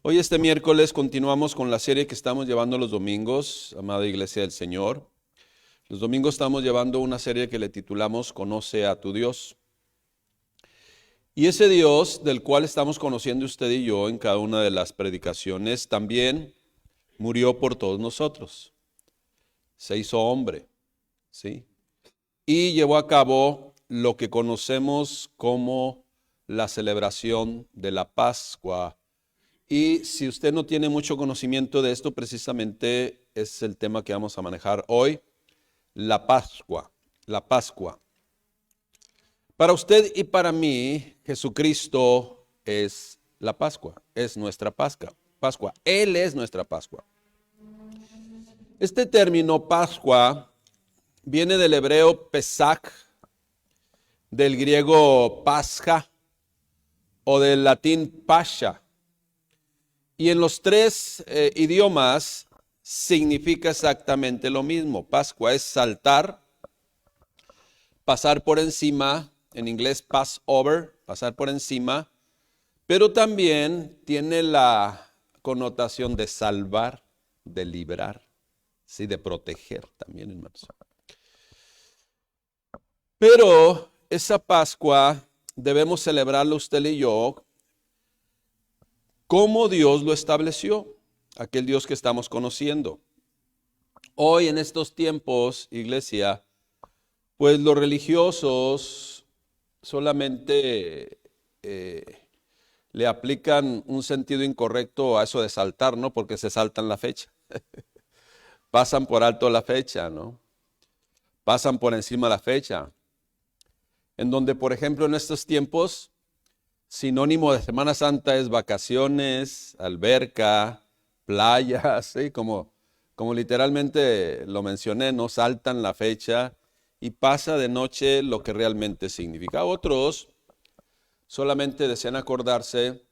Hoy este miércoles continuamos con la serie que estamos llevando los domingos, amada Iglesia del Señor. Los domingos estamos llevando una serie que le titulamos Conoce a tu Dios. Y ese Dios del cual estamos conociendo usted y yo en cada una de las predicaciones también murió por todos nosotros. Se hizo hombre, ¿sí? Y llevó a cabo lo que conocemos como la celebración de la Pascua. Y si usted no tiene mucho conocimiento de esto, precisamente es el tema que vamos a manejar hoy, la Pascua, la Pascua. Para usted y para mí, Jesucristo es la Pascua, es nuestra Pascua. Él es nuestra Pascua. Este término Pascua viene del hebreo Pesach, del griego Pascha o del latín Pascha. Y en los tres idiomas significa exactamente lo mismo. Pascua es saltar, pasar por encima, en inglés pass over, pasar por encima, pero también tiene la connotación de salvar, de librar, ¿sí? De proteger también, hermanos. Pero esa Pascua debemos celebrarla usted y yo como Dios lo estableció, aquel Dios que estamos conociendo. Hoy en estos tiempos, iglesia, pues los religiosos solamente le aplican un sentido incorrecto a eso de saltar, ¿no? Porque se saltan la fecha. Pasan por alto la fecha, ¿no? Pasan por encima la fecha. En donde, por ejemplo, en estos tiempos, sinónimo de Semana Santa es vacaciones, alberca, playas, ¿sí? Como literalmente lo mencioné, no saltan la fecha y pasa de noche lo que realmente significa. Otros solamente desean acordarse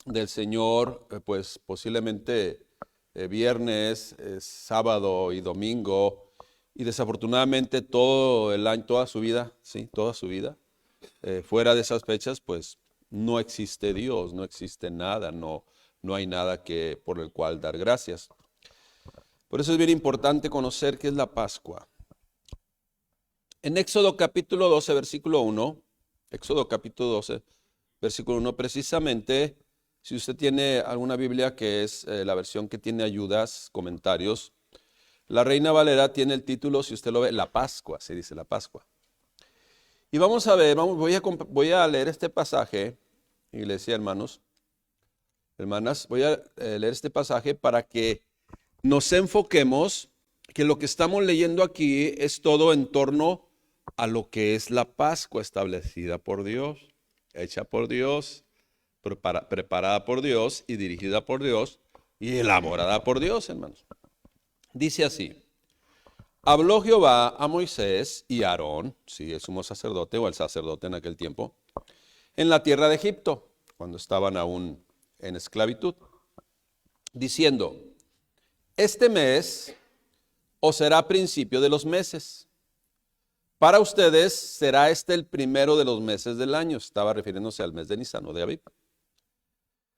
del Señor, pues posiblemente viernes, sábado y domingo, y desafortunadamente todo el año, toda su vida, sí, toda su vida, fuera de esas fechas, pues no existe Dios, no existe nada, no hay nada por el cual dar gracias. Por eso es bien importante conocer qué es la Pascua. En Éxodo capítulo 12, versículo 1, Éxodo capítulo 12, versículo 1, precisamente, si usted tiene alguna Biblia que es la versión que tiene ayudas, comentarios, la Reina Valera tiene el título, si usted lo ve, la Pascua, se dice la Pascua. Y vamos a ver, voy a leer este pasaje, iglesia, hermanos, hermanas, voy a leer este pasaje para que nos enfoquemos que lo que estamos leyendo aquí es todo en torno a lo que es la Pascua establecida por Dios, hecha por Dios, preparada por Dios y dirigida por Dios y elaborada por Dios, hermanos. Dice así: habló Jehová a Moisés y a Aarón, si el sumo sacerdote o el sacerdote en aquel tiempo, en la tierra de Egipto, cuando estaban aún en esclavitud, diciendo: este mes os será principio de los meses. Para ustedes será este el primero de los meses del año. Estaba refiriéndose al mes de Nisan o de Abib.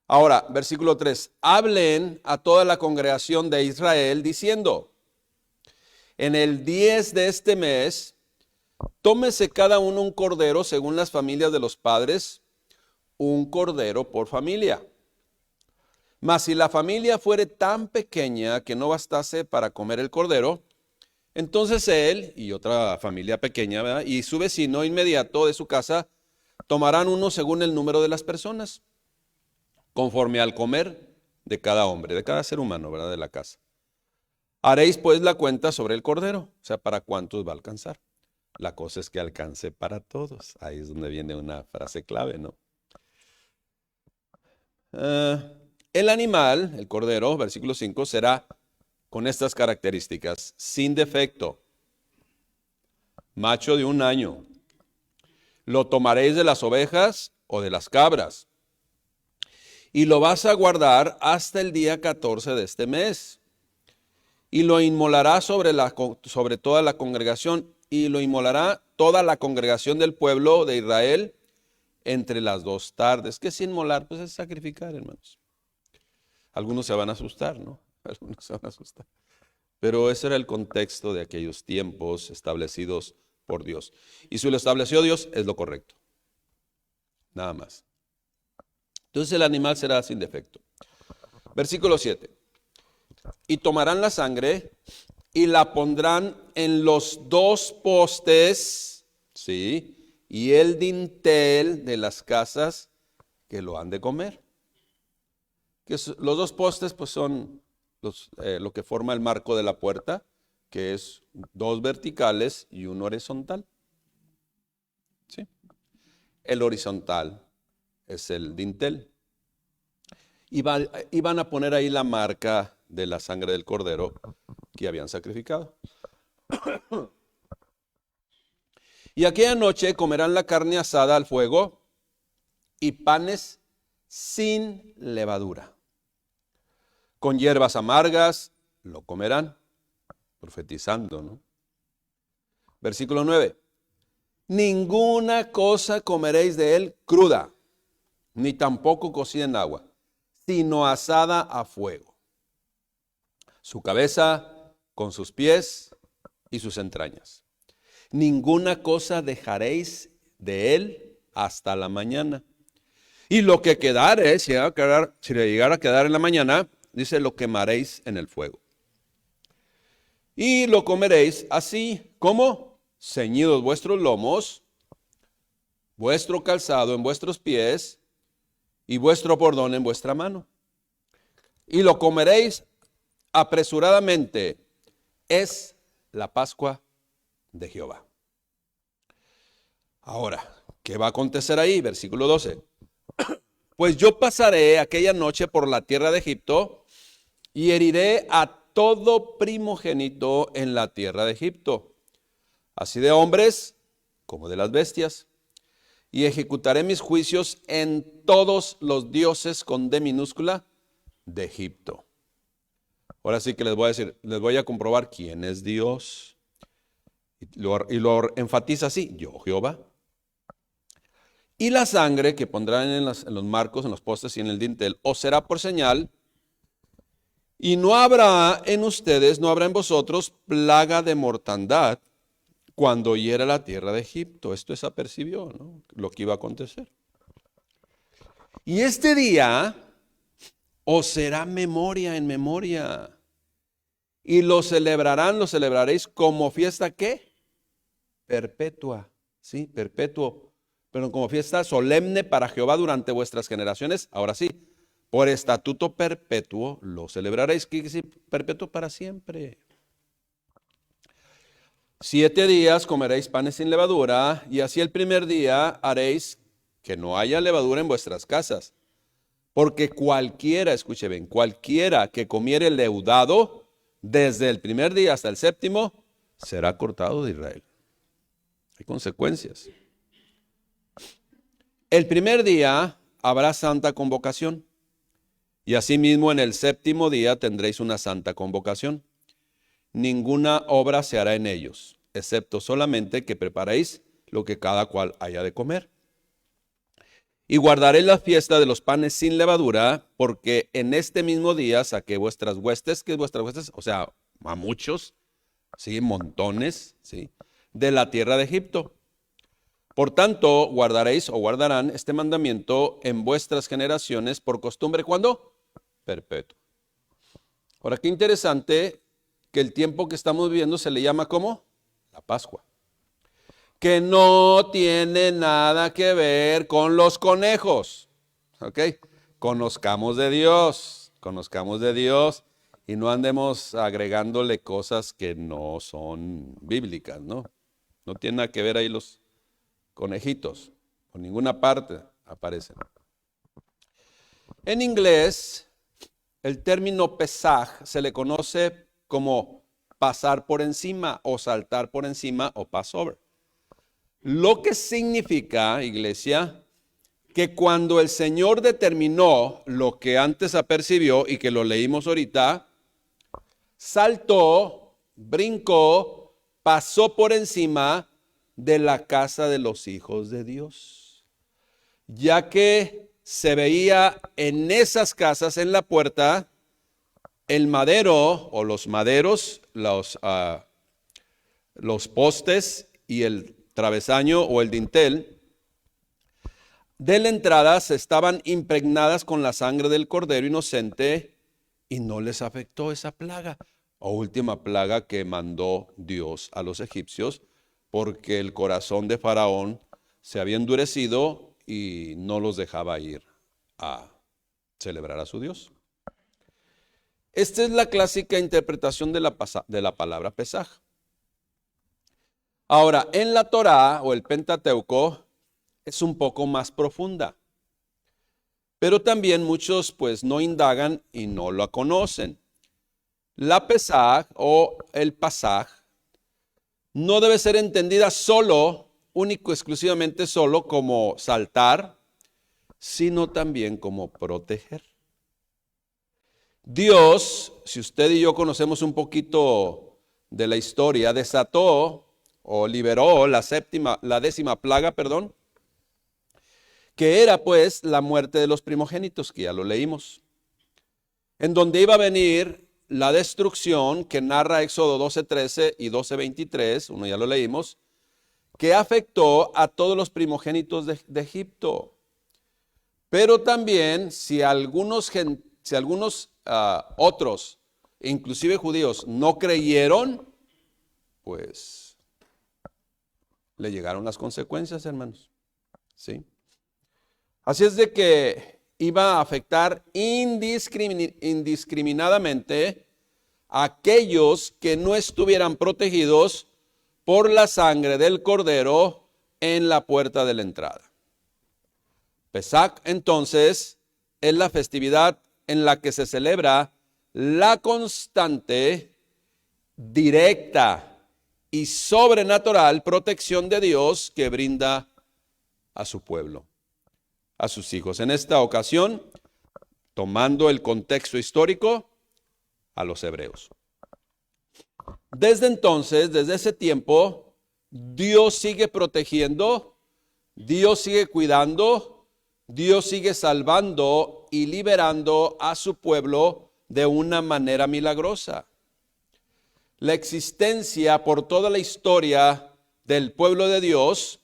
Ahora, versículo 3. Hablen a toda la congregación de Israel diciendo: en el 10 de este mes, tómese cada uno un cordero según las familias de los padres, un cordero por familia. Mas si la familia fuere tan pequeña que no bastase para comer el cordero, entonces él y otra familia pequeña, ¿verdad?, y su vecino inmediato de su casa tomarán uno según el número de las personas, conforme al comer de cada hombre, de cada ser humano, ¿verdad?, de la casa. Haréis pues la cuenta sobre el cordero, o sea, para cuántos va a alcanzar. La cosa es que alcance para todos. Ahí es donde viene una frase clave, ¿no? El animal, el cordero, versículo 5, será con estas características: sin defecto, macho de 1 año. Lo tomaréis de las ovejas o de las cabras, y lo vas a guardar hasta el día 14 de este mes. Y lo inmolará sobre toda la congregación, y lo inmolará toda la congregación del pueblo de Israel entre las 2 tardes. ¿Qué es inmolar? Pues es sacrificar, hermanos. Algunos se van a asustar, ¿no? Algunos se van a asustar. Pero ese era el contexto de aquellos tiempos establecidos por Dios. Y si lo estableció Dios, es lo correcto. Nada más. Entonces el animal será sin defecto. Versículo 7. Y tomarán la sangre y la pondrán en los dos postes, ¿sí? Y el dintel de las casas que lo han de comer. Los dos postes pues son lo que forma el marco de la puerta, que es dos verticales y uno horizontal. ¿Sí? El horizontal es el dintel. Y van a poner ahí la marca de la sangre del cordero que habían sacrificado. Y aquella noche comerán la carne asada al fuego y panes sin levadura. Con hierbas amargas lo comerán, profetizando, ¿no? Versículo 9. Ninguna cosa comeréis de él cruda, ni tampoco cocida en agua, sino asada a fuego. Su cabeza con sus pies y sus entrañas. Ninguna cosa dejaréis de él hasta la mañana. Y lo que quedare, si le llegara a quedar en la mañana, dice, lo quemaréis en el fuego. Y lo comeréis así, como ceñidos vuestros lomos, vuestro calzado en vuestros pies y vuestro bordón en vuestra mano. Y lo comeréis apresuradamente. Es la Pascua de Jehová. Ahora, ¿qué va a acontecer ahí? Versículo 12. Pues yo pasaré aquella noche por la tierra de Egipto y heriré a todo primogénito en la tierra de Egipto, así de hombres como de las bestias. Y ejecutaré mis juicios en todos los dioses con D minúscula de Egipto. Ahora sí que les voy a decir, les voy a comprobar quién es Dios. Y lo enfatiza así, yo Jehová. Y la sangre que pondrán en los marcos, en los postes y en el dintel, os será por señal. Y no habrá en ustedes, no habrá en vosotros plaga de mortandad cuando hiera la tierra de Egipto. Esto se apercibió, ¿no? Lo que iba a acontecer. Y este día os será memoria en memoria. Y lo celebraréis como fiesta, ¿qué? Perpetua, ¿sí? Perpetuo. Pero como fiesta solemne para Jehová durante vuestras generaciones. Ahora sí, por estatuto perpetuo lo celebraréis. ¿Qué quiere decir? Perpetuo para siempre. 7 días comeréis panes sin levadura, y así el primer día haréis que no haya levadura en vuestras casas. Porque cualquiera, escuche bien, cualquiera que comiere leudado, desde el primer día hasta el séptimo, será cortado de Israel. Hay consecuencias. El primer día habrá santa convocación, y asimismo en el séptimo día tendréis una santa convocación. Ninguna obra se hará en ellos, excepto solamente que preparéis lo que cada cual haya de comer. Y guardaréis la fiesta de los panes sin levadura, porque en este mismo día saqué vuestras huestes, ¿qué es vuestras huestes? O sea, a muchos, ¿sí? Montones, ¿sí? De la tierra de Egipto. Por tanto, guardaréis o guardarán este mandamiento en vuestras generaciones por costumbre, ¿cuándo? Perpetuo. Ahora, qué interesante que el tiempo que estamos viviendo se le llama ¿cómo? La Pascua. Que no tiene nada que ver con los conejos. ¿Ok? Conozcamos de Dios y no andemos agregándole cosas que no son bíblicas, ¿no? No tiene nada que ver ahí los conejitos, por ninguna parte aparecen. En inglés, el término Pesaj se le conoce como pasar por encima o saltar por encima o passover. Lo que significa, iglesia, que cuando el Señor determinó lo que antes apercibió y que lo leímos ahorita, saltó, brincó, pasó por encima de la casa de los hijos de Dios. Ya que se veía en esas casas, en la puerta, el madero o los maderos, los postes y el travesaño o el dintel de la entrada estaban impregnadas con la sangre del cordero inocente y no les afectó esa plaga o última plaga que mandó Dios a los egipcios, porque el corazón de Faraón se había endurecido y no los dejaba ir a celebrar a su Dios. Esta es la clásica interpretación de la palabra Pesaj. Ahora, en la Torá o el Pentateuco es un poco más profunda, pero también muchos pues no indagan y no la conocen. La Pesaj o el Pasaj no debe ser entendida solo, exclusivamente solo como saltar, sino también como proteger. Dios, si usted y yo conocemos un poquito de la historia, desató o liberó la 10ª plaga, que era pues la muerte de los primogénitos, que ya lo leímos, en donde iba a venir la destrucción que narra Éxodo 12:13 y 12:23, uno ya lo leímos, que afectó a todos los primogénitos de Egipto. Pero también si algunos otros, inclusive judíos, no creyeron, pues le llegaron las consecuencias, hermanos. ¿Sí? Así es de que iba a afectar indiscriminadamente a aquellos que no estuvieran protegidos por la sangre del cordero en la puerta de la entrada. Pesaj, entonces, es la festividad en la que se celebra la constante, directa y sobrenatural protección de Dios que brinda a su pueblo, a sus hijos. En esta ocasión, tomando el contexto histórico, a los hebreos. Desde entonces, desde ese tiempo, Dios sigue protegiendo, Dios sigue cuidando, Dios sigue salvando y liberando a su pueblo de una manera milagrosa. La existencia por toda la historia del pueblo de Dios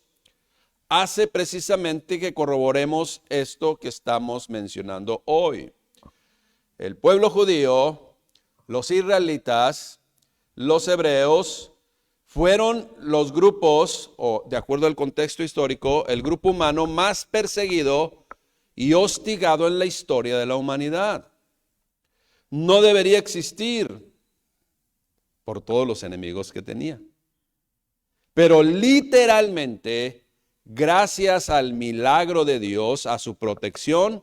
hace precisamente que corroboremos esto que estamos mencionando hoy. El pueblo judío, los israelitas, los hebreos, fueron los grupos, o de acuerdo al contexto histórico, el grupo humano más perseguido y hostigado en la historia de la humanidad. No debería existir por todos los enemigos que tenía. Pero literalmente, gracias al milagro de Dios, a su protección,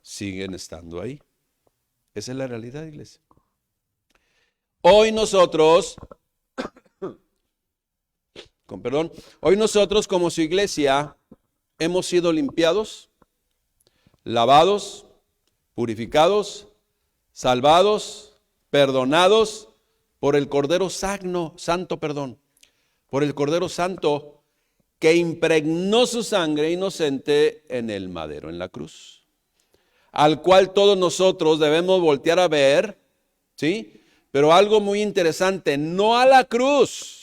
siguen estando ahí. Esa es la realidad, iglesia. Hoy nosotros como su iglesia hemos sido limpiados, lavados, purificados, salvados, perdonados por el Cordero Santo, por el Cordero Santo que impregnó su sangre inocente en el madero, en la cruz, al cual todos nosotros debemos voltear a ver, ¿sí? Pero algo muy interesante, no a la cruz,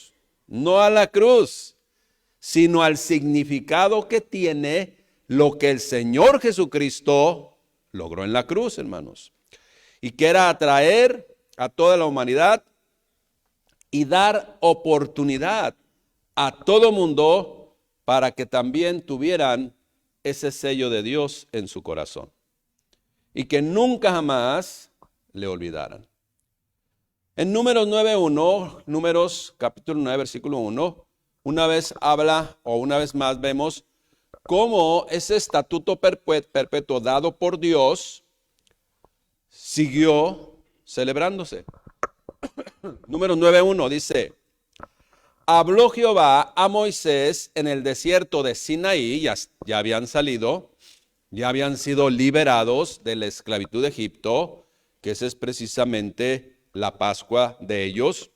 sino al significado que tiene lo que el Señor Jesucristo logró en la cruz, hermanos. Y que era atraer a toda la humanidad y dar oportunidad a todo mundo para que también tuvieran ese sello de Dios en su corazón. Y que nunca jamás le olvidaran. En Números 9:1, Números capítulo 9, versículo 1, una vez más vemos cómo ese estatuto perpetuo dado por Dios siguió celebrándose. Números 9:1 dice: habló Jehová a Moisés en el desierto de Sinaí, ya habían salido, ya habían sido liberados de la esclavitud de Egipto, que esa es precisamente la Pascua de ellos.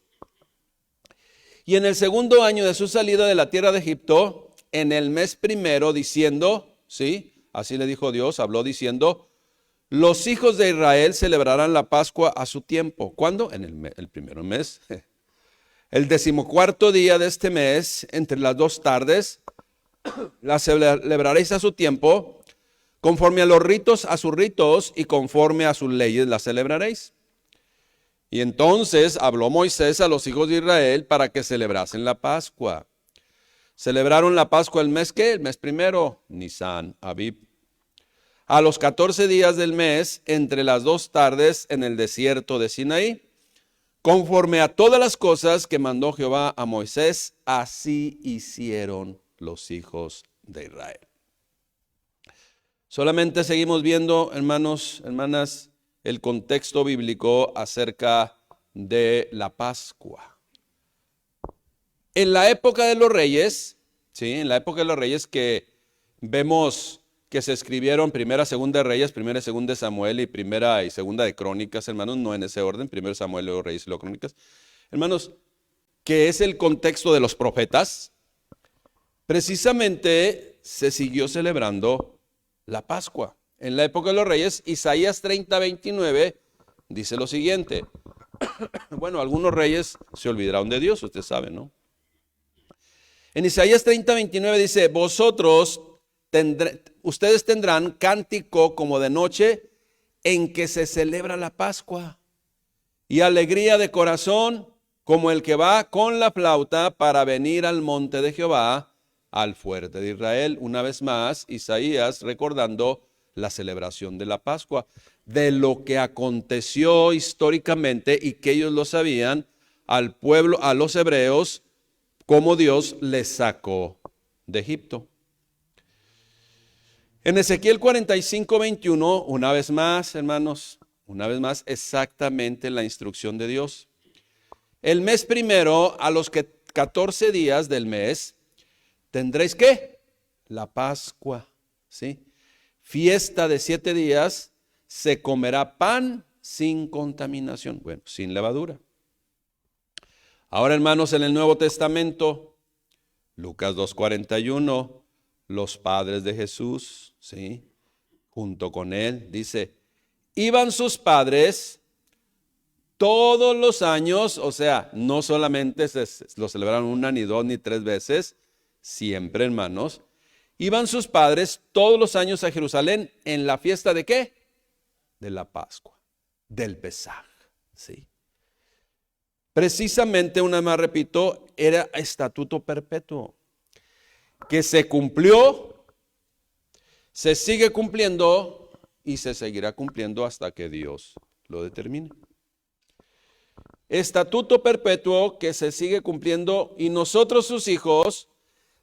Y en el segundo año de su salida de la tierra de Egipto, en el mes primero, diciendo, ¿sí? Así le dijo Dios, habló diciendo: los hijos de Israel celebrarán la Pascua a su tiempo. ¿Cuándo? En el primer mes. El 14º día de este mes, entre las 2 tardes, la celebraréis a su tiempo, conforme a los ritos, a sus ritos, y conforme a sus leyes la celebraréis. Y entonces habló Moisés a los hijos de Israel para que celebrasen la Pascua. Celebraron la Pascua el mes, ¿qué? El mes primero, Nisan, Abib. A los 14 días del mes, entre las 2 tardes, en el desierto de Sinaí, conforme a todas las cosas que mandó Jehová a Moisés, así hicieron los hijos de Israel. Solamente seguimos viendo, hermanos, hermanas, el contexto bíblico acerca de la Pascua. En la época de los reyes, ¿sí? En la época de los reyes que vemos que se escribieron primera, segunda de Reyes, primera y segunda de Samuel y primera y segunda de Crónicas, hermanos, no en ese orden, primero Samuel, luego Reyes y luego Crónicas. Hermanos, que es el contexto de los profetas, precisamente se siguió celebrando la Pascua. En la época de los reyes, Isaías 30:29 dice lo siguiente. Bueno, algunos reyes se olvidaron de Dios, usted sabe, ¿no? En Isaías 30:29 dice: ustedes tendrán cántico como de noche en que se celebra la Pascua, y alegría de corazón como el que va con la flauta para venir al monte de Jehová, al fuerte de Israel. Una vez más, Isaías recordando la celebración de la Pascua, de lo que aconteció históricamente y que ellos lo sabían al pueblo, a los hebreos, cómo Dios les sacó de Egipto. En Ezequiel 45:21, una vez más, hermanos, una vez más, exactamente la instrucción de Dios. El mes primero, a los 14 días del mes, tendréis ¿qué? La Pascua, ¿sí? Fiesta de 7 días, se comerá pan sin contaminación, bueno, sin levadura. Ahora, hermanos, en el Nuevo Testamento, Lucas 2:41, los padres de Jesús, ¿sí? Junto con él, dice: iban sus padres todos los años, o sea, no solamente lo celebraron 1, ni 2, ni 3 veces, siempre, hermanos. Iban sus padres todos los años a Jerusalén en la fiesta ¿de qué? De la Pascua, del Pesaj, ¿sí? Precisamente, una más repito, era estatuto perpetuo, que se cumplió, se sigue cumpliendo y se seguirá cumpliendo hasta que Dios lo determine. Estatuto perpetuo que se sigue cumpliendo, y nosotros, sus hijos,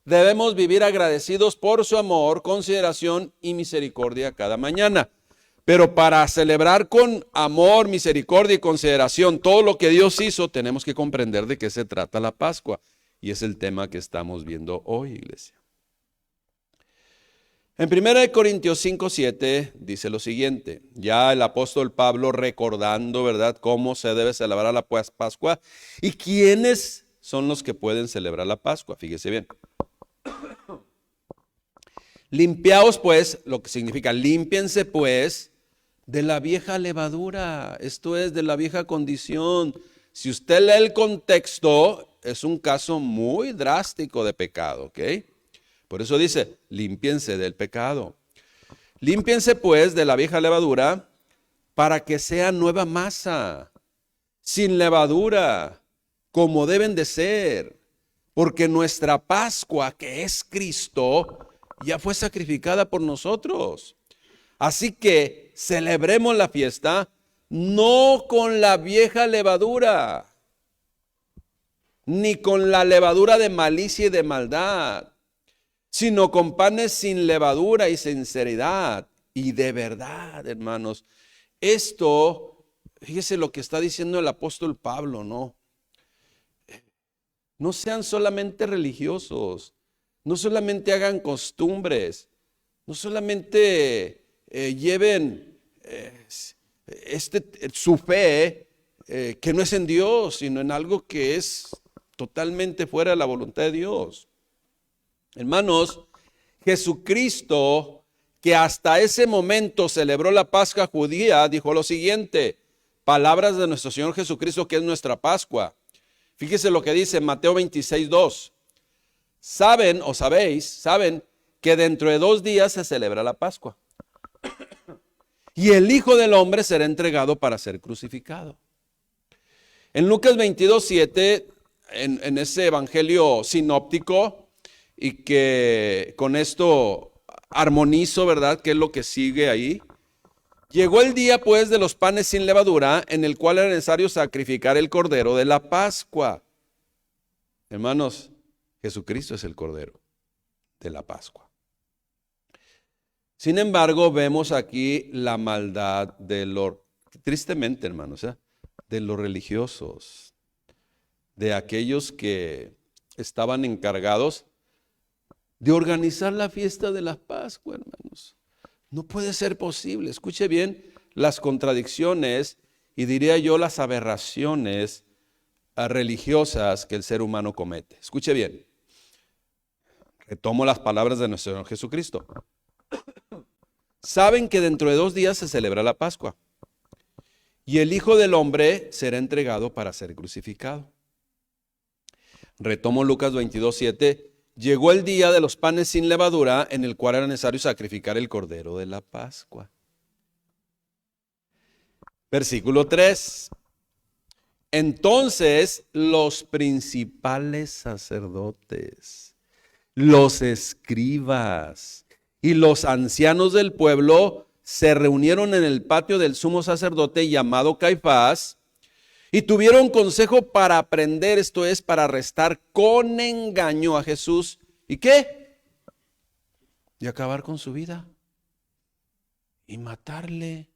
debemos vivir agradecidos por su amor, consideración y misericordia cada mañana. Pero para celebrar con amor, misericordia y consideración todo lo que Dios hizo, tenemos que comprender de qué se trata la Pascua. Y es el tema que estamos viendo hoy, iglesia. En 1 Corintios 5:7 dice lo siguiente, ya el apóstol Pablo recordando, ¿verdad?, cómo se debe celebrar la Pascua y quiénes son los que pueden celebrar la Pascua. Fíjese bien. Limpiaos pues, lo que significa límpiense pues de la vieja levadura, esto es, de la vieja condición. Si usted lee el contexto, es un caso muy drástico de pecado, ¿ok? Por eso dice, límpiense del pecado. Límpiense pues de la vieja levadura para que sea nueva masa, sin levadura, como deben de ser. Porque nuestra Pascua, que es Cristo, ya fue sacrificada por nosotros. Así que celebremos la fiesta no con la vieja levadura, ni con la levadura de malicia y de maldad, sino con panes sin levadura y sinceridad y de verdad, hermanos. Esto, fíjese lo que está diciendo el apóstol Pablo, ¿no? No sean solamente religiosos, no solamente hagan costumbres, no solamente lleven su fe, que no es en Dios, sino en algo que es totalmente fuera de la voluntad de Dios. Hermanos, Jesucristo que hasta ese momento celebró la Pascua judía, dijo lo siguiente, palabras de nuestro Señor Jesucristo, que es nuestra Pascua. Fíjese lo que dice Mateo 26:2. Saben que dentro de 2 días se celebra la Pascua. Y el Hijo del Hombre será entregado para ser crucificado. En Lucas 22:7, en ese evangelio sinóptico, y que con esto armonizo, ¿verdad? ¿Qué es lo que sigue ahí? Llegó el día, pues, de los panes sin levadura, en el cual era necesario sacrificar el cordero de la Pascua. Hermanos, Jesucristo es el cordero de la Pascua. Sin embargo, vemos aquí la maldad tristemente, hermanos, de los religiosos, de aquellos que estaban encargados de organizar la fiesta de la Pascua, hermanos. No puede ser posible. Escuche bien las contradicciones y diría yo las aberraciones religiosas que el ser humano comete. Escuche bien. Retomo las palabras de nuestro Señor Jesucristo. Saben que dentro de 2 días se celebra la Pascua y el Hijo del Hombre será entregado para ser crucificado. Retomo Lucas 22:7. Llegó el día de los panes sin levadura, en el cual era necesario sacrificar el cordero de la Pascua. Versículo 3. Entonces los principales sacerdotes, los escribas y los ancianos del pueblo se reunieron en el patio del sumo sacerdote llamado Caifás y tuvieron consejo para prender, esto es, para arrestar con engaño a Jesús. ¿Y qué? Y acabar con su vida y matarle.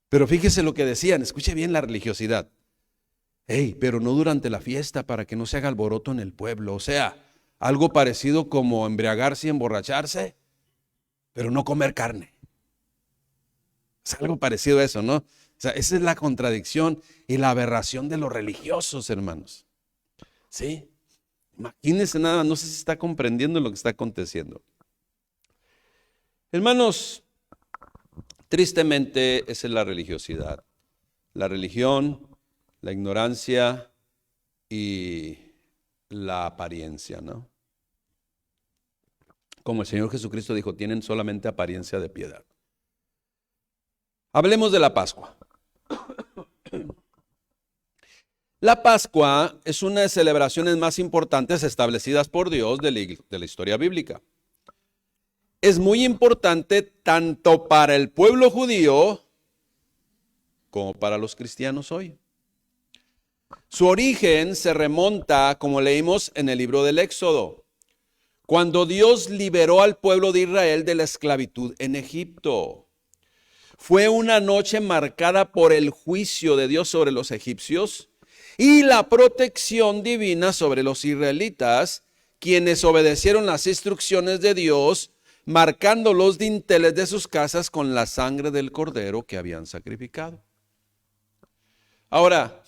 Pero fíjese lo que decían, escuche bien la religiosidad. Pero no durante la fiesta, para que no se haga alboroto en el pueblo. O sea, algo parecido como embriagarse y emborracharse, pero no comer carne. Es algo parecido a eso, ¿no? O sea, esa es la contradicción y la aberración de los religiosos, hermanos. ¿Sí? Imagínense nada, no sé si está comprendiendo lo que está aconteciendo. Hermanos, tristemente esa es la religiosidad. La religión, la ignorancia y la apariencia, ¿no? Como el Señor Jesucristo dijo, tienen solamente apariencia de piedad. Hablemos de la Pascua. La Pascua es una de las celebraciones más importantes establecidas por Dios de la historia bíblica. Es muy importante tanto para el pueblo judío como para los cristianos hoy. Su origen se remonta, como leímos en el libro del Éxodo, cuando Dios liberó al pueblo de Israel de la esclavitud en Egipto. Fue una noche marcada por el juicio de Dios sobre los egipcios y la protección divina sobre los israelitas, quienes obedecieron las instrucciones de Dios, marcando los dinteles de sus casas con la sangre del cordero que habían sacrificado. Ahora,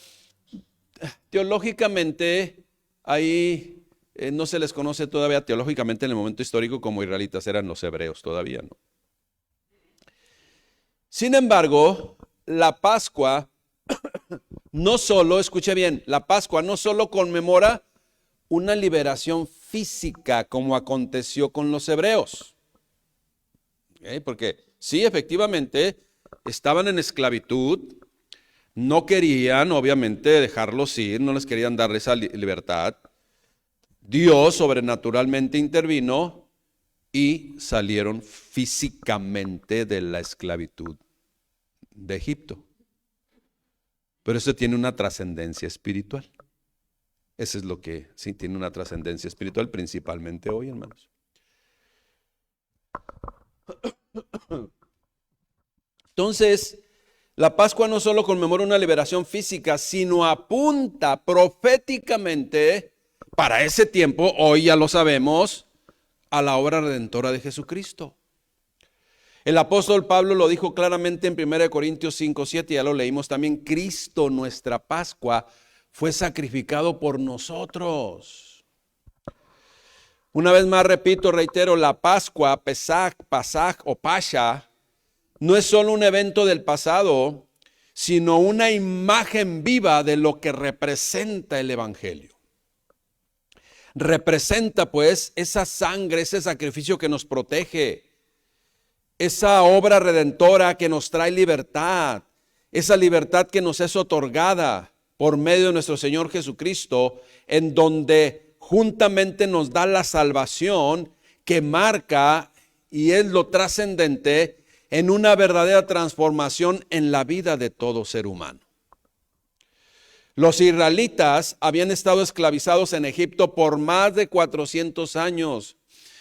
teológicamente, ahí no se les conoce todavía teológicamente en el momento histórico como israelitas, eran los hebreos todavía, ¿no? Sin embargo, la Pascua no solo, escuche bien, la Pascua no solo conmemora una liberación física como aconteció con los hebreos. Porque sí, efectivamente, estaban en esclavitud, no querían obviamente dejarlos ir, no les querían dar esa libertad. Dios sobrenaturalmente intervino y salieron físicamente de la esclavitud de Egipto. Pero eso tiene una trascendencia espiritual. Eso es lo que sí tiene una trascendencia espiritual, principalmente hoy, hermanos. Entonces, la Pascua no solo conmemora una liberación física, sino apunta proféticamente para ese tiempo, hoy ya lo sabemos, a la obra redentora de Jesucristo. El apóstol Pablo lo dijo claramente en 1 Corintios 5:7, ya lo leímos también. Cristo, nuestra Pascua, fue sacrificado por nosotros. Una vez más repito, reitero, la Pascua, Pasaj o Pasha, no es solo un evento del pasado, sino una imagen viva de lo que representa el Evangelio. Representa pues esa sangre, ese sacrificio que nos protege, esa obra redentora que nos trae libertad, esa libertad que nos es otorgada por medio de nuestro Señor Jesucristo, en donde juntamente nos da la salvación que marca y es lo trascendente en una verdadera transformación en la vida de todo ser humano. Los israelitas habían estado esclavizados en Egipto por más de 400 años.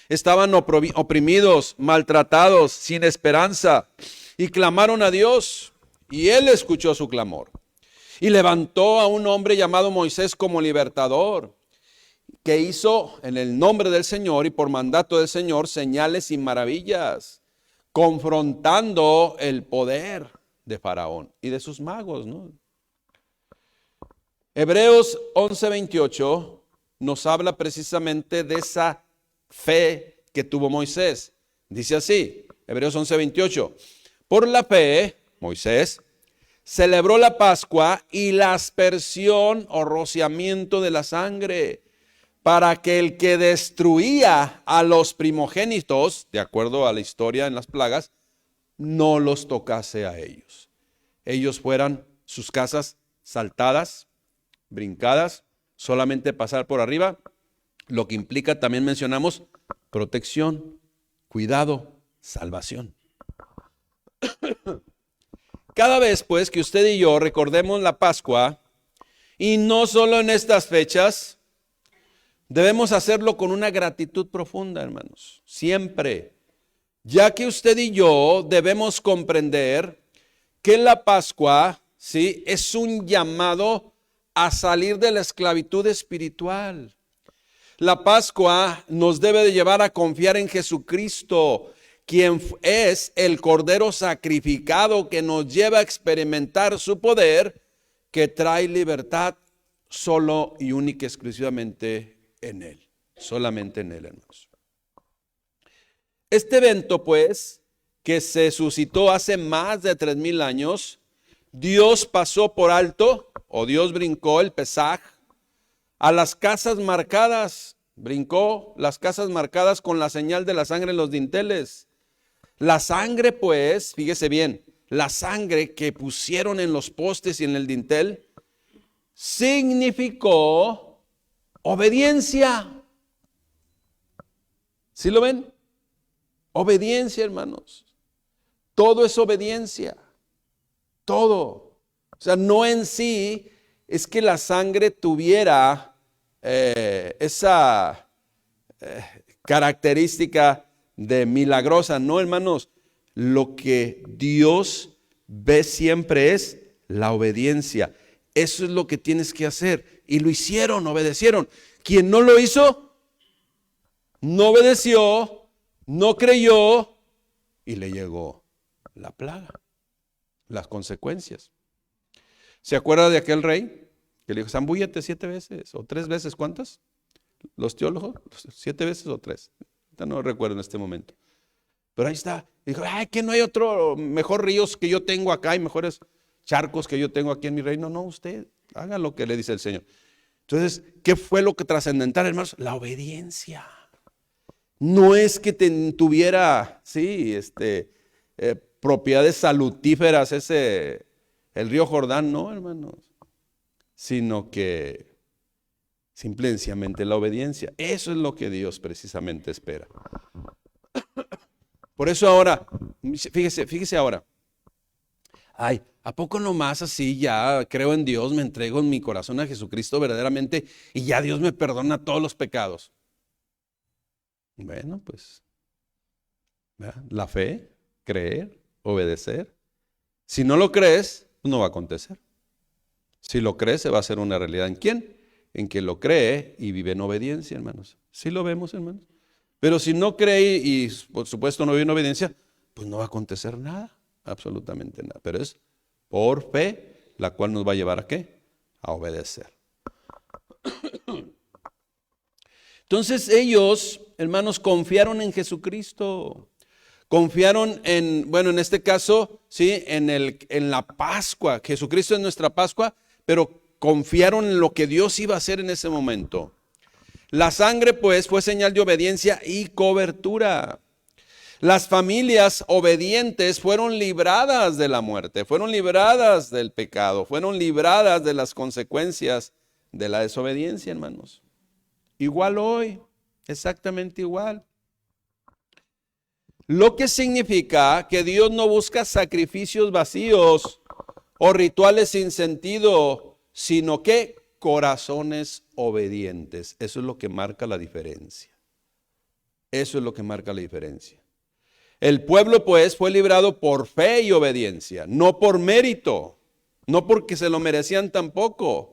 Estaban oprimidos, maltratados, sin esperanza, y clamaron a Dios, y Él escuchó su clamor. Y levantó a un hombre llamado Moisés como libertador, que hizo en el nombre del Señor y por mandato del Señor señales y maravillas, confrontando el poder de Faraón y de sus magos, ¿no? Hebreos 11:28 nos habla precisamente de esa fe que tuvo Moisés. Dice así, Hebreos 11:28, por la fe, Moisés celebró la Pascua y la aspersión o rociamiento de la sangre, para que el que destruía a los primogénitos, de acuerdo a la historia en las plagas, no los tocase a ellos. Ellos fueran sus casas saltadas, brincadas, solamente pasar por arriba, lo que implica, también mencionamos, protección, cuidado, salvación. Cada vez pues que usted y yo recordemos la Pascua, y no solo en estas fechas, debemos hacerlo con una gratitud profunda, hermanos, siempre, ya que usted y yo debemos comprender que la Pascua, ¿sí?, es un llamado a salir de la esclavitud espiritual. La Pascua nos debe de llevar a confiar en Jesucristo, quien es el Cordero sacrificado que nos lleva a experimentar su poder, que trae libertad solo y única exclusivamente en Él, solamente en Él, hermanos. Este evento, pues, que se suscitó hace más de 3000 años, Dios pasó por alto, o Dios brincó el Pesaj, a las casas marcadas, brincó las casas marcadas con la señal de la sangre en los dinteles. La sangre, pues, fíjese bien, la sangre que pusieron en los postes y en el dintel, significó obediencia. ¿Sí lo ven? Obediencia, hermanos. Todo es obediencia. Todo. O sea, no en sí es que la sangre tuviera esa característica de milagrosa. No, hermanos. Lo que Dios ve siempre es la obediencia. Eso es lo que tienes que hacer. Y lo hicieron, obedecieron. Quien no lo hizo, no obedeció, no creyó y le llegó la plaga, las consecuencias. ¿Se acuerda de aquel rey que le dijo, zambúllate 7 veces o 3 veces? ¿Cuántas? Los teólogos, 7 veces o 3. No recuerdo en este momento. Pero ahí está. Dijo, ay, que no hay otro mejor ríos que yo tengo acá y mejores charcos que yo tengo aquí en mi reino. No, usted haga lo que le dice el Señor. Entonces, ¿qué fue lo que trascendental, hermanos? La obediencia. No es que tuviera, sí, propiedades salutíferas el río Jordán, no, hermanos, sino que simplemente la obediencia. Eso es lo que Dios precisamente espera. Por eso ahora, fíjese ahora. Ay, ¿a poco nomás así ya creo en Dios, me entrego en mi corazón a Jesucristo verdaderamente y ya Dios me perdona todos los pecados? Bueno, pues, ¿verdad? La fe, creer, obedecer. Si no lo crees, no va a acontecer. Si lo crees, se va a hacer una realidad. ¿En quién? En que lo cree y vive en obediencia, hermanos. ¿Sí lo vemos, hermanos? Pero si no cree y por supuesto no vive en obediencia, pues no va a acontecer nada, absolutamente nada. Pero es por fe, la cual nos va a llevar ¿a qué? A obedecer. Entonces ellos, hermanos, confiaron en Jesucristo. Confiaron en este caso, sí, en la Pascua. Jesucristo es nuestra Pascua, pero confiaron en lo que Dios iba a hacer en ese momento. La sangre, pues, fue señal de obediencia y cobertura. Las familias obedientes fueron libradas de la muerte, fueron libradas del pecado, fueron libradas de las consecuencias de la desobediencia, hermanos. Igual hoy, exactamente igual. Lo que significa que Dios no busca sacrificios vacíos o rituales sin sentido, sino que corazones obedientes. Eso es lo que marca la diferencia. Eso es lo que marca la diferencia. El pueblo, pues, fue librado por fe y obediencia, no por mérito, no porque se lo merecían tampoco.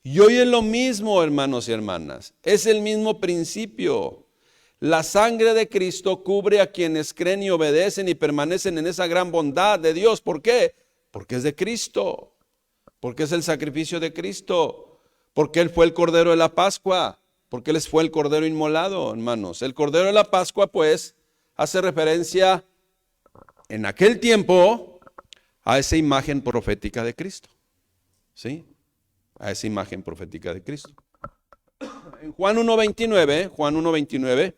Y hoy es lo mismo, hermanos y hermanas, es el mismo principio. La sangre de Cristo cubre a quienes creen y obedecen y permanecen en esa gran bondad de Dios. ¿Por qué? Porque es de Cristo, porque es el sacrificio de Cristo, porque Él fue el Cordero de la Pascua, porque Él fue el Cordero inmolado, hermanos. El Cordero de la Pascua, pues, hace referencia en aquel tiempo a esa imagen profética de Cristo. ¿Sí? A esa imagen profética de Cristo. En Juan 1:29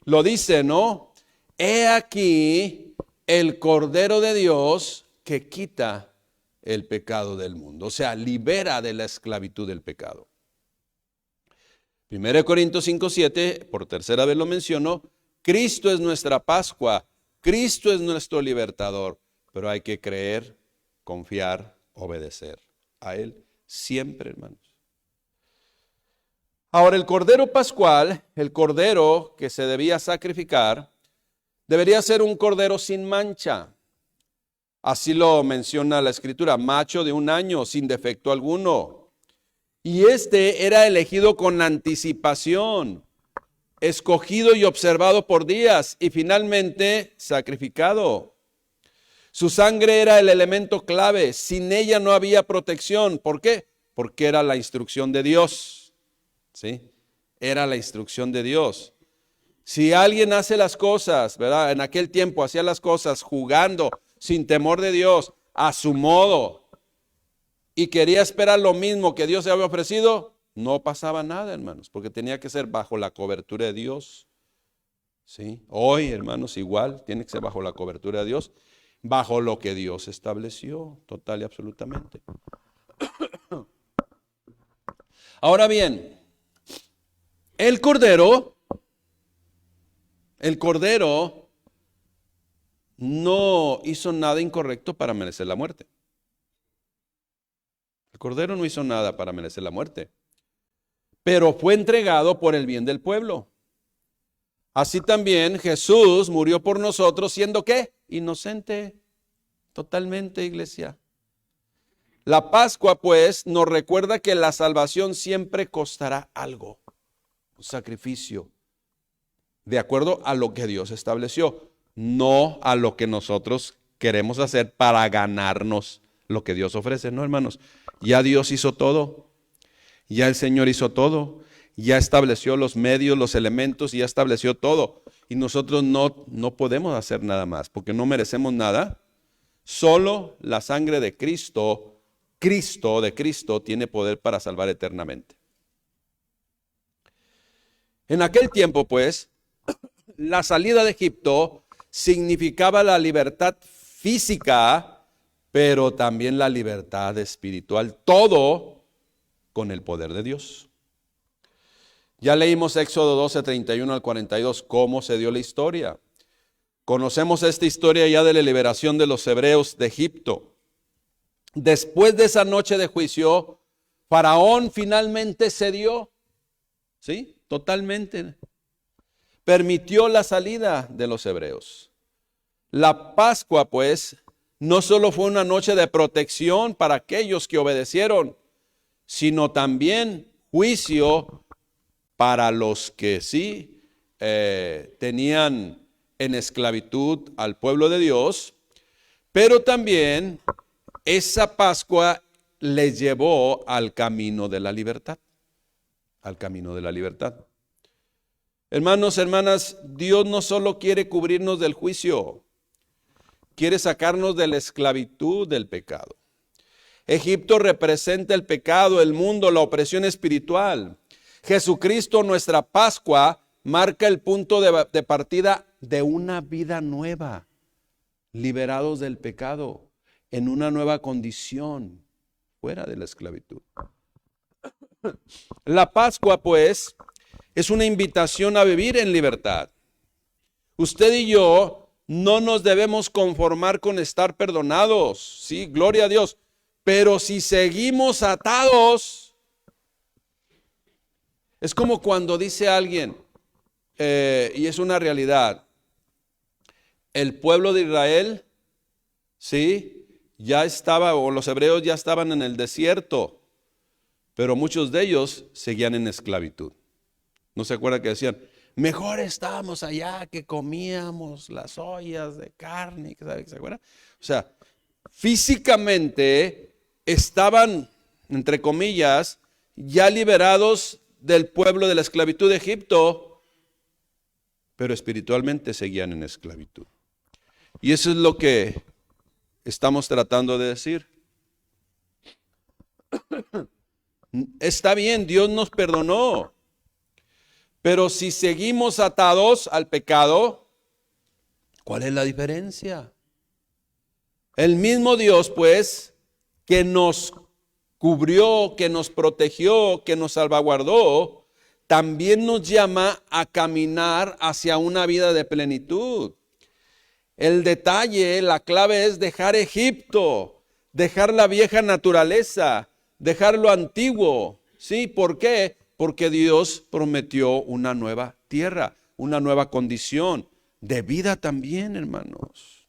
lo dice, ¿no? He aquí el Cordero de Dios que quita el pecado del mundo. O sea, libera de la esclavitud del pecado. 1 Corintios 5:7, por tercera vez lo menciono. Cristo es nuestra Pascua, Cristo es nuestro libertador, pero hay que creer, confiar, obedecer a Él siempre, hermanos. Ahora, el Cordero Pascual, el Cordero que se debía sacrificar, debería ser un Cordero sin mancha. Así lo menciona la Escritura, macho de 1 año, sin defecto alguno. Y este era elegido con anticipación, escogido y observado por días y finalmente sacrificado. Su sangre era el elemento clave, sin ella no había protección. ¿Por qué? Porque era la instrucción de Dios. ¿Sí? Era la instrucción de Dios. Si alguien hace las cosas, ¿verdad? En aquel tiempo hacía las cosas jugando, sin temor de Dios, a su modo, y quería esperar lo mismo que Dios le había ofrecido, no pasaba nada, hermanos, porque tenía que ser bajo la cobertura de Dios. ¿Sí? Hoy, hermanos, igual, tiene que ser bajo la cobertura de Dios, bajo lo que Dios estableció, total y absolutamente. Ahora bien, el Cordero no hizo nada incorrecto para merecer la muerte. El Cordero no hizo nada para merecer la muerte, pero fue entregado por el bien del pueblo. Así también Jesús murió por nosotros siendo ¿qué? Inocente, totalmente, iglesia. La Pascua, pues, nos recuerda que la salvación siempre costará algo, un sacrificio, de acuerdo a lo que Dios estableció, no a lo que nosotros queremos hacer para ganarnos lo que Dios ofrece. No, hermanos, ya Dios hizo todo, ya el Señor hizo todo, ya estableció los medios, los elementos, ya estableció todo. Y nosotros no podemos hacer nada más, porque no merecemos nada. Solo la sangre de Cristo tiene poder para salvar eternamente. En aquel tiempo, pues, la salida de Egipto significaba la libertad física, pero también la libertad espiritual, todo con el poder de Dios. Ya leímos Éxodo 12, 31 al 42, cómo se dio la historia. Conocemos esta historia ya de la liberación de los hebreos de Egipto. Después de esa noche de juicio, Faraón finalmente cedió, ¿sí? Totalmente. Permitió la salida de los hebreos. La Pascua, pues, no solo fue una noche de protección para aquellos que obedecieron, sino también juicio para los que sí tenían en esclavitud al pueblo de Dios, pero también esa Pascua les llevó al camino de la libertad, al camino de la libertad. Hermanos, hermanas, Dios no solo quiere cubrirnos del juicio, quiere sacarnos de la esclavitud del pecado. Egipto representa el pecado, el mundo, la opresión espiritual. Jesucristo, nuestra Pascua, marca el punto de partida de una vida nueva, liberados del pecado, en una nueva condición, fuera de la esclavitud. La Pascua, pues, es una invitación a vivir en libertad. Usted y yo no nos debemos conformar con estar perdonados, sí, gloria a Dios. Pero si seguimos atados, es como cuando dice alguien, y es una realidad, el pueblo de Israel, sí, ya estaba, o los hebreos ya estaban en el desierto, pero muchos de ellos seguían en esclavitud. ¿No se acuerda que decían, mejor estábamos allá que comíamos las ollas de carne? ¿Se acuerda? O sea, físicamente estaban, entre comillas, ya liberados del pueblo de la esclavitud de Egipto, pero espiritualmente seguían en esclavitud. Y eso es lo que estamos tratando de decir. Está bien, Dios nos perdonó, pero si seguimos atados al pecado, ¿cuál es la diferencia? El mismo Dios, pues, que nos cubrió, que nos protegió, que nos salvaguardó, también nos llama a caminar hacia una vida de plenitud. El detalle, la clave es dejar Egipto, dejar la vieja naturaleza, dejar lo antiguo. ¿Sí? ¿Por qué? Porque Dios prometió una nueva tierra, una nueva condición, de vida también, hermanos.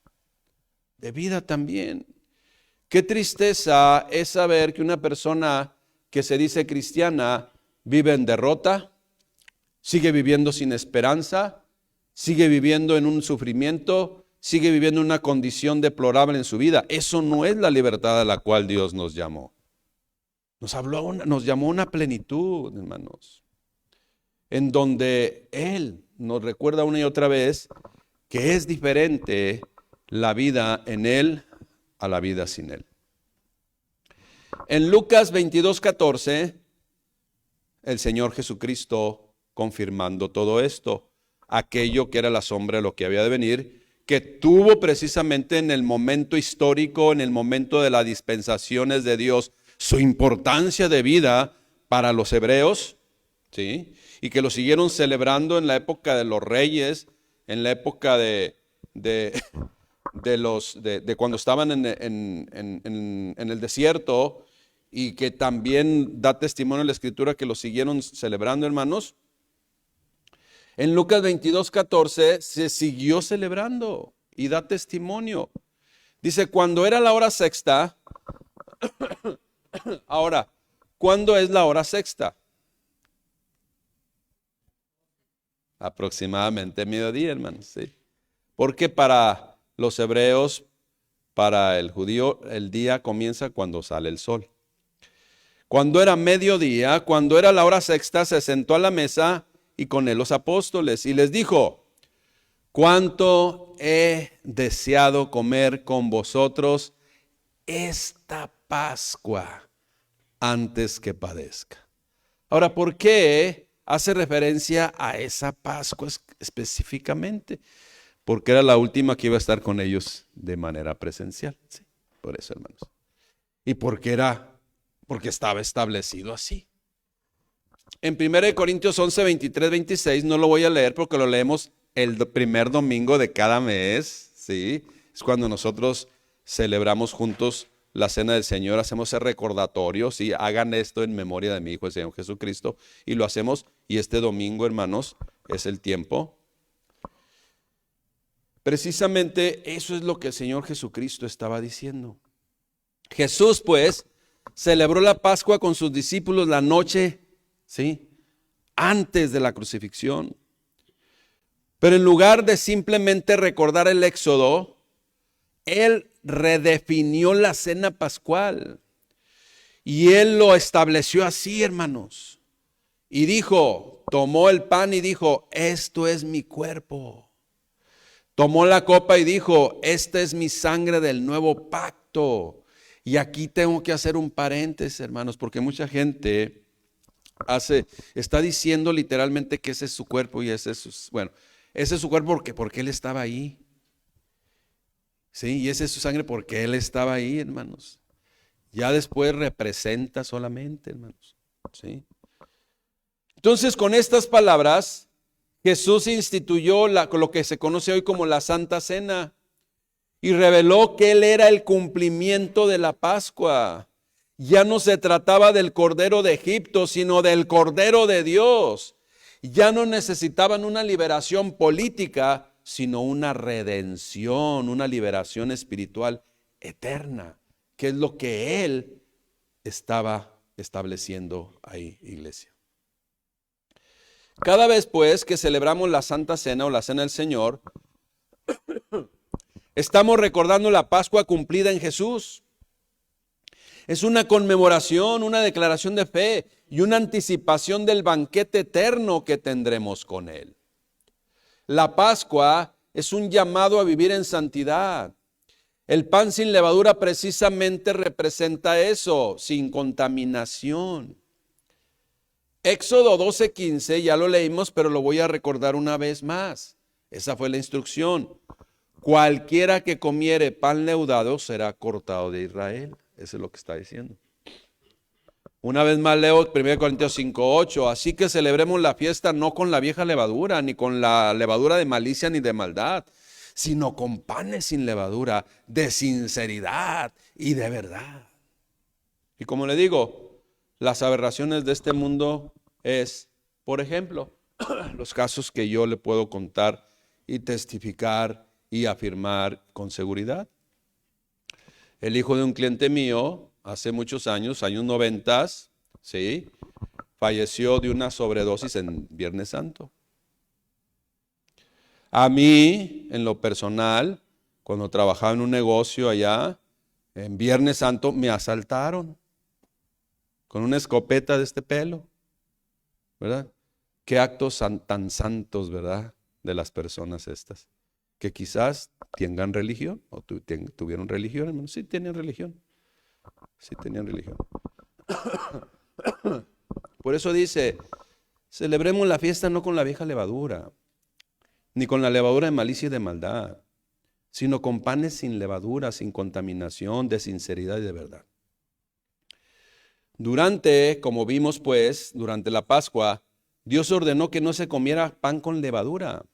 De vida también. Qué tristeza es saber que una persona que se dice cristiana vive en derrota, sigue viviendo sin esperanza, sigue viviendo en un sufrimiento, sigue viviendo una condición deplorable en su vida. Eso no es la libertad a la cual Dios nos llamó. Nos llamó a una plenitud, hermanos, en donde Él nos recuerda una y otra vez que es diferente la vida en Él a la vida sin Él. En Lucas 22:14, el Señor Jesucristo confirmando todo esto, aquello que era la sombra de lo que había de venir, que tuvo precisamente en el momento histórico, en el momento de las dispensaciones de Dios, su importancia de vida para los hebreos, ¿sí? Y que lo siguieron celebrando en la época de los reyes, en la época de cuando estaban en el desierto, y que también da testimonio en la Escritura que lo siguieron celebrando, hermanos. En Lucas 22:14 se siguió celebrando y da testimonio. Dice, cuando era la hora sexta. Ahora, ¿cuándo es la hora sexta? Aproximadamente mediodía, hermanos, ¿sí? Porque para los hebreos, para el judío, el día comienza cuando sale el sol. Cuando era mediodía, cuando era la hora sexta, se sentó a la mesa y con él los apóstoles y les dijo, cuánto he deseado comer con vosotros esta Pascua antes que padezca. Ahora, ¿por qué hace referencia a esa Pascua específicamente? Porque era la última que iba a estar con ellos de manera presencial. ¿Sí? Por eso, hermanos. Y porque estaba establecido así. En 1 Corintios 11, 23, 26, no lo voy a leer porque lo leemos el primer domingo de cada mes, ¿sí? Es cuando nosotros celebramos juntos la cena del Señor, hacemos ese recordatorio, ¿sí? Hagan esto en memoria de mi Hijo, el Señor Jesucristo, y lo hacemos, y este domingo, hermanos, es el tiempo. Precisamente eso es lo que el Señor Jesucristo estaba diciendo. Jesús, pues, celebró la Pascua con sus discípulos la noche, ¿sí? Antes de la crucifixión. Pero en lugar de simplemente recordar el Éxodo, Él redefinió la cena pascual. Y Él lo estableció así, hermanos. Y dijo, tomó el pan y dijo, esto es mi cuerpo. Tomó la copa y dijo, esta es mi sangre del nuevo pacto. Y aquí tengo que hacer un paréntesis, hermanos, porque mucha gente está diciendo literalmente que ese es su cuerpo y ese es ese es su cuerpo porque Él estaba ahí. Sí, y esa es su sangre porque Él estaba ahí, hermanos. Ya después representa solamente, hermanos. Sí. Entonces, con estas palabras, Jesús instituyó lo que se conoce hoy como la Santa Cena y reveló que Él era el cumplimiento de la Pascua. Ya no se trataba del Cordero de Egipto, sino del Cordero de Dios. Ya no necesitaban una liberación política, sino una redención, una liberación espiritual eterna, que es lo que Él estaba estableciendo ahí, iglesia. Cada vez pues que celebramos la Santa Cena o la Cena del Señor, estamos recordando la Pascua cumplida en Jesús. Es una conmemoración, una declaración de fe y una anticipación del banquete eterno que tendremos con Él. La Pascua es un llamado a vivir en santidad. El pan sin levadura precisamente representa eso, sin contaminación. Éxodo 12:15, ya lo leímos, pero lo voy a recordar una vez más. Esa fue la instrucción. Cualquiera que comiere pan leudado será cortado de Israel. Eso es lo que está diciendo. Una vez más leo 1 Corintios 5:8. Así que celebremos la fiesta no con la vieja levadura, ni con la levadura de malicia ni de maldad, sino con panes sin levadura, de sinceridad y de verdad. Y como le digo, las aberraciones de este mundo es, por ejemplo, los casos que yo le puedo contar y testificar y afirmar con seguridad. El hijo de un cliente mío, hace muchos años, años 90, ¿sí?, falleció de una sobredosis en Viernes Santo. A mí, en lo personal, cuando trabajaba en un negocio allá, en Viernes Santo me asaltaron con una escopeta de este pelo, ¿verdad? Qué actos tan santos, ¿verdad?, de las personas estas, que quizás tengan religión, o tuvieron religión, hermano. Sí tenían religión, sí tenían religión. Por eso dice, celebremos la fiesta no con la vieja levadura, ni con la levadura de malicia y de maldad, sino con panes sin levadura, sin contaminación, de sinceridad y de verdad. Como vimos pues, durante la Pascua, Dios ordenó que no se comiera pan con levadura.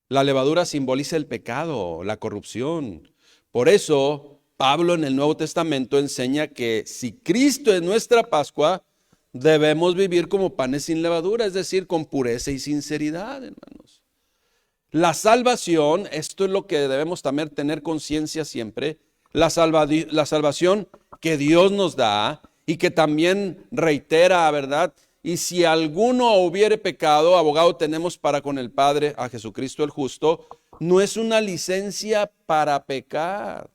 La levadura simboliza el pecado, la corrupción. Por eso, Pablo en el Nuevo Testamento enseña que si Cristo es nuestra Pascua, debemos vivir como panes sin levadura, es decir, con pureza y sinceridad, hermanos. La salvación, esto es lo que debemos también tener conciencia siempre, la salvación que Dios nos da y que también reitera, ¿verdad? Y si alguno hubiere pecado, abogado tenemos para con el Padre, a Jesucristo el justo. No es una licencia para pecar.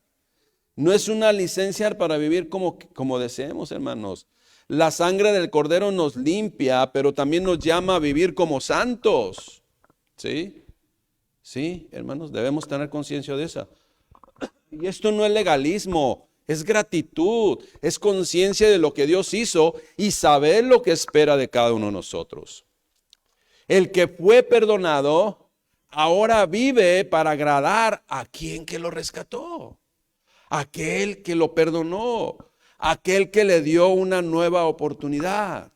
No es una licencia para vivir como deseemos, hermanos. La sangre del Cordero nos limpia, pero también nos llama a vivir como santos. ¿Sí? Sí, hermanos, debemos tener conciencia de eso. Y esto no es legalismo. Es gratitud, es conciencia de lo que Dios hizo y saber lo que espera de cada uno de nosotros. El que fue perdonado ahora vive para agradar a quien que lo rescató, aquel que lo perdonó, aquel que le dio una nueva oportunidad.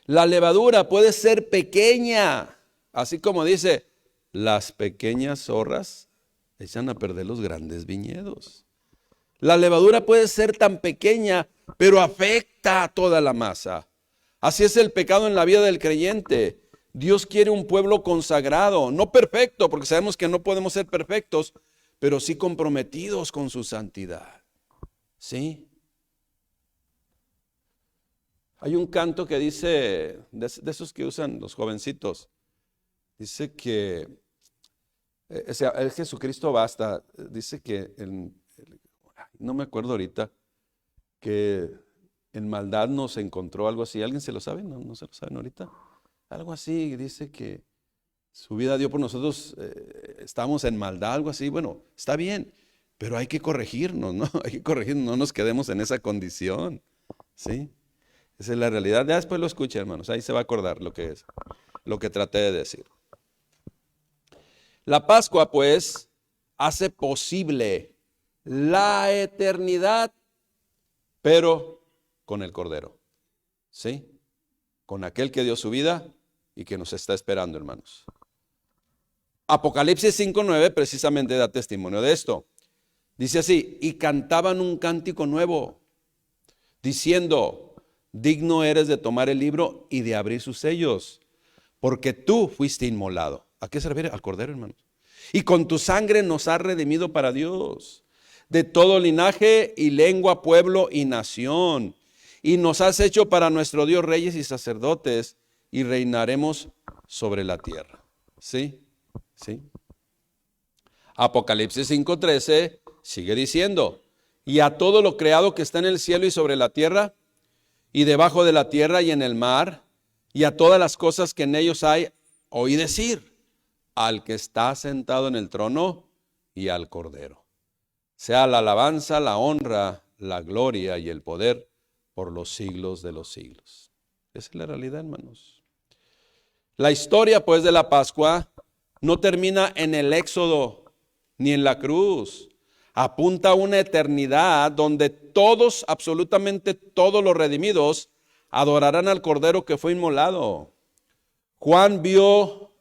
La levadura puede ser pequeña, así como dice, las pequeñas zorras echan a perder los grandes viñedos. La levadura puede ser tan pequeña, pero afecta a toda la masa. Así es el pecado en la vida del creyente. Dios quiere un pueblo consagrado, no perfecto, porque sabemos que no podemos ser perfectos, pero sí comprometidos con su santidad. ¿Sí? Hay un canto que dice, de esos que usan los jovencitos, dice que, el Jesucristo basta, dice que no me acuerdo ahorita, que en maldad nos encontró, algo así. ¿Alguien se lo sabe? ¿No se lo saben ahorita? Algo así, dice que su vida dio por nosotros, estamos en maldad, algo así. Bueno, está bien, pero hay que corregirnos, ¿no? Hay que corregirnos, no nos quedemos en esa condición, ¿sí? Esa es la realidad. Ya después lo escucha, hermanos, ahí se va a acordar lo que es, lo que traté de decir. La Pascua, pues, hace posible la eternidad, pero con el Cordero, ¿sí? Con aquel que dio su vida y que nos está esperando, hermanos. Apocalipsis 5:9 precisamente da testimonio de esto. Dice así: y cantaban un cántico nuevo, diciendo: digno eres de tomar el libro y de abrir sus sellos, porque tú fuiste inmolado. ¿A qué se refiere? Al Cordero, hermanos. Y con tu sangre nos has redimido para Dios, de todo linaje y lengua, pueblo y nación. Y nos has hecho para nuestro Dios reyes y sacerdotes, y reinaremos sobre la tierra. ¿Sí? ¿Sí? Apocalipsis 5:13 sigue diciendo: y a todo lo creado que está en el cielo y sobre la tierra, y debajo de la tierra y en el mar, y a todas las cosas que en ellos hay, oí decir: al que está sentado en el trono y al Cordero, sea la alabanza, la honra, la gloria y el poder por los siglos de los siglos. Esa es la realidad, hermanos. La historia, pues, de la Pascua no termina en el Éxodo ni en la cruz. Apunta a una eternidad donde todos, absolutamente todos los redimidos, adorarán al Cordero que fue inmolado. Juan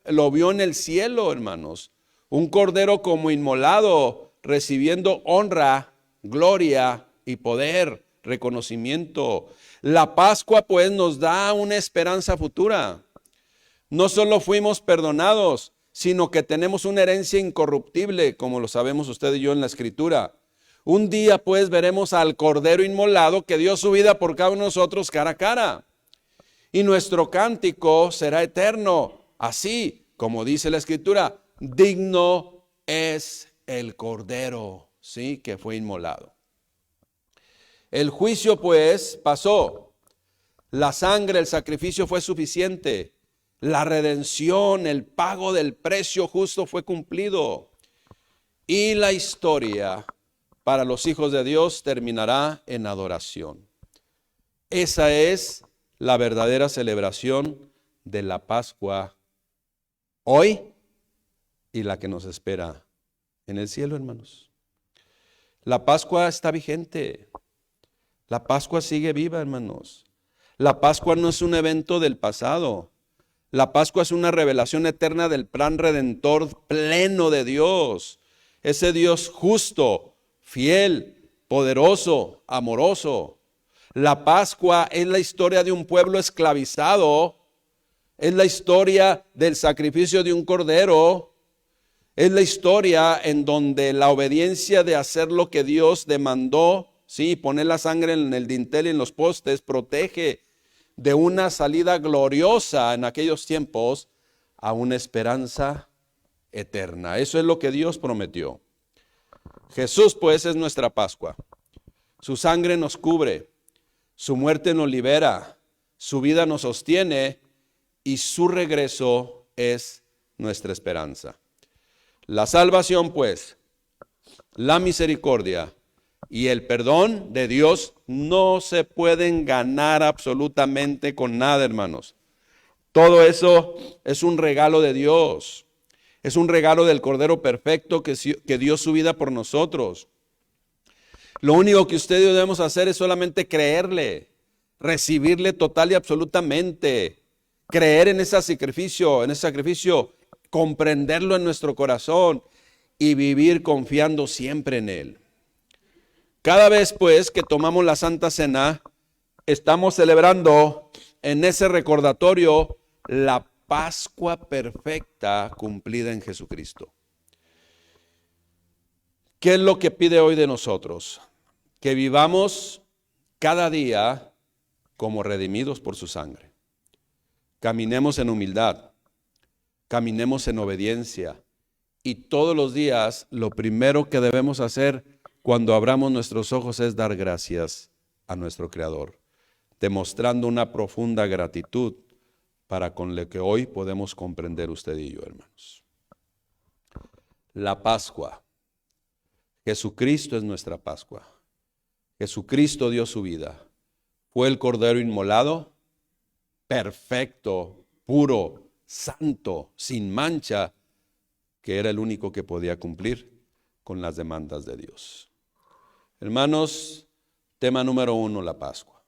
lo vio en el cielo, hermanos. Un Cordero como inmolado, recibiendo honra, gloria y poder, reconocimiento. La Pascua, pues, nos da una esperanza futura. No solo fuimos perdonados, sino que tenemos una herencia incorruptible, como lo sabemos usted y yo en la Escritura. Un día, pues, veremos al Cordero inmolado que dio su vida por cada uno de nosotros cara a cara. Y nuestro cántico será eterno, así como dice la Escritura: digno es el Cordero, ¿sí?, que fue inmolado. El juicio, pues, pasó. La sangre, el sacrificio fue suficiente. La redención, el pago del precio justo fue cumplido. Y la historia para los hijos de Dios terminará en adoración. Esa es la verdadera celebración de la Pascua hoy y la que nos espera en el cielo, hermanos. La Pascua está vigente. La Pascua sigue viva, hermanos. La Pascua no es un evento del pasado. La Pascua es una revelación eterna del plan redentor pleno de Dios. Ese Dios justo, fiel, poderoso, amoroso. La Pascua es la historia de un pueblo esclavizado. Es la historia del sacrificio de un cordero. Es la historia en donde la obediencia de hacer lo que Dios demandó, sí, poner la sangre en el dintel y en los postes, protege de una salida gloriosa en aquellos tiempos a una esperanza eterna. Eso es lo que Dios prometió. Jesús, pues, es nuestra Pascua. Su sangre nos cubre, su muerte nos libera, su vida nos sostiene y su regreso es nuestra esperanza. La salvación, pues, la misericordia y el perdón de Dios no se pueden ganar absolutamente con nada, hermanos. Todo eso es un regalo de Dios. Es un regalo del Cordero perfecto que dio su vida por nosotros. Lo único que usted y yo debemos hacer es solamente creerle, recibirle total y absolutamente, creer en ese sacrificio, comprenderlo en nuestro corazón y vivir confiando siempre en Él. Cada vez, pues, que tomamos la Santa Cena, estamos celebrando en ese recordatorio la Pascua perfecta cumplida en Jesucristo. ¿Qué es lo que pide hoy de nosotros? Que vivamos cada día como redimidos por su sangre. Caminemos en humildad, caminemos en obediencia y todos los días lo primero que debemos hacer cuando abramos nuestros ojos es dar gracias a nuestro Creador. demostrando una profunda gratitud para con lo que hoy podemos comprender usted y yo, hermanos. La Pascua. Jesucristo es nuestra Pascua. Jesucristo dio su vida. Fue el Cordero inmolado, perfecto, puro, santo, sin mancha, que era el único que podía cumplir con las demandas de Dios. Hermanos, tema número 1, la Pascua.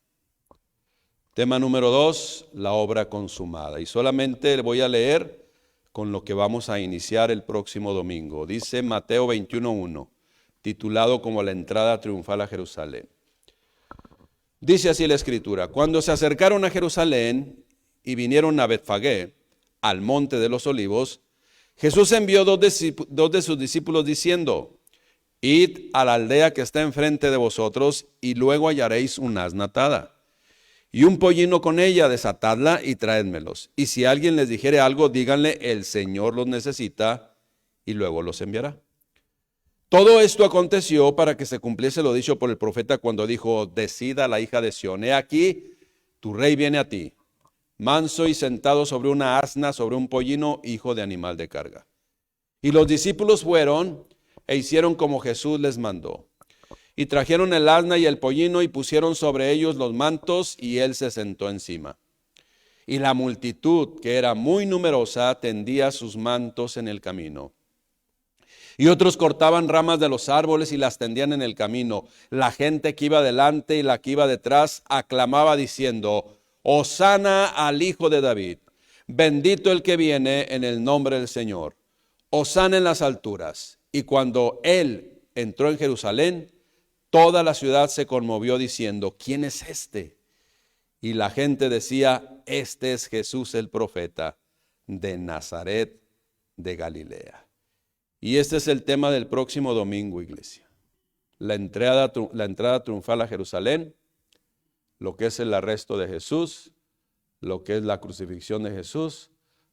Tema número 2, la obra consumada. Y solamente voy a leer con lo que vamos a iniciar el próximo domingo. Dice Mateo 21:1, titulado como la entrada triunfal a Jerusalén. Dice así la Escritura: cuando se acercaron a Jerusalén y vinieron a Betfagé, al monte de los olivos, Jesús envió dos de sus discípulos diciendo: id a la aldea que está enfrente de vosotros y luego hallaréis un asna atada y un pollino con ella, desatadla y traédmelos. Y si alguien les dijere algo, díganle: el Señor los necesita, y luego los enviará. Todo esto aconteció para que se cumpliese lo dicho por el profeta cuando dijo: decida la hija de Sión, he aquí, tu rey viene a ti, manso y sentado sobre una asna, sobre un pollino, hijo de animal de carga. Y los discípulos fueron e hicieron como Jesús les mandó. Y trajeron el asna y el pollino y pusieron sobre ellos los mantos, y él se sentó encima. Y la multitud, que era muy numerosa, tendía sus mantos en el camino. Y otros cortaban ramas de los árboles y las tendían en el camino. La gente que iba delante y la que iba detrás aclamaba diciendo: Hosana al Hijo de David. Bendito el que viene en el nombre del Señor. Hosana en las alturas. Y cuando él entró en Jerusalén, toda la ciudad se conmovió diciendo: ¿quién es este? Y la gente decía: este es Jesús el profeta de Nazaret de Galilea. Y este es el tema del próximo domingo, iglesia. La entrada triunfal a Jerusalén, lo que es el arresto de Jesús, lo que es la crucifixión de Jesús,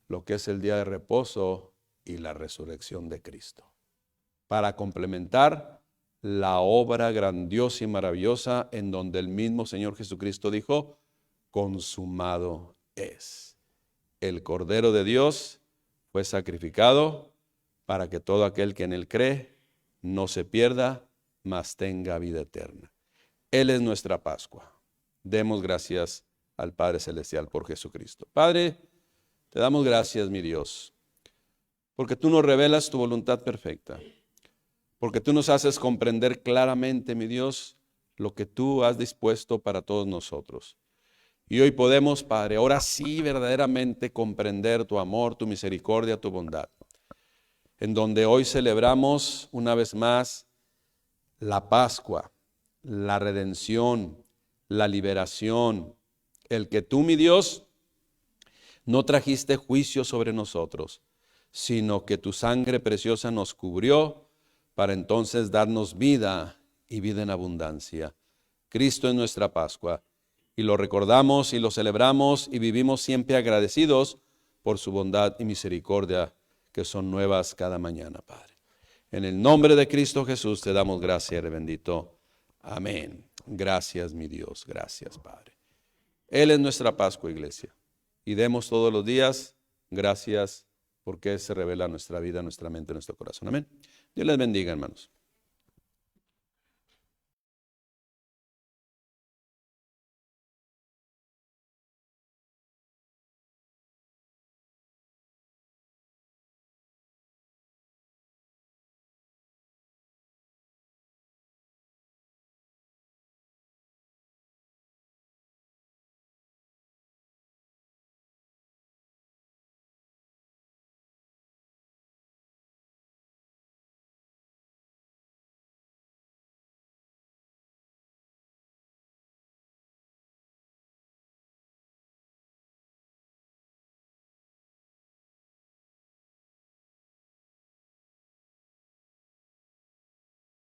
lo que es el día de reposo y la resurrección de Cristo. Para complementar la obra grandiosa y maravillosa en donde el mismo Señor Jesucristo dijo: consumado es. El Cordero de Dios fue sacrificado para que todo aquel que en él cree no se pierda, mas tenga vida eterna. Él es nuestra Pascua. Demos gracias al Padre Celestial por Jesucristo. Padre, te damos gracias, mi Dios, porque tú nos revelas tu voluntad perfecta, porque tú nos haces comprender claramente, mi Dios, lo que tú has dispuesto para todos nosotros. Y hoy podemos, Padre, ahora sí verdaderamente comprender tu amor, tu misericordia, tu bondad, en donde hoy celebramos una vez más la Pascua, la redención, la liberación, el que tú, mi Dios, no trajiste juicio sobre nosotros, sino que tu sangre preciosa nos cubrió para entonces darnos vida y vida en abundancia. Cristo es nuestra Pascua y lo recordamos y lo celebramos y vivimos siempre agradecidos por su bondad y misericordia que son nuevas cada mañana, Padre. En el nombre de Cristo Jesús te damos gracias, bendito. Amén. Gracias, mi Dios. Gracias, Padre. Él es nuestra Pascua, iglesia. Y demos todos los días gracias porque Él se revela en nuestra vida, en nuestra mente, en nuestro corazón. Amén. Dios les bendiga, hermanos.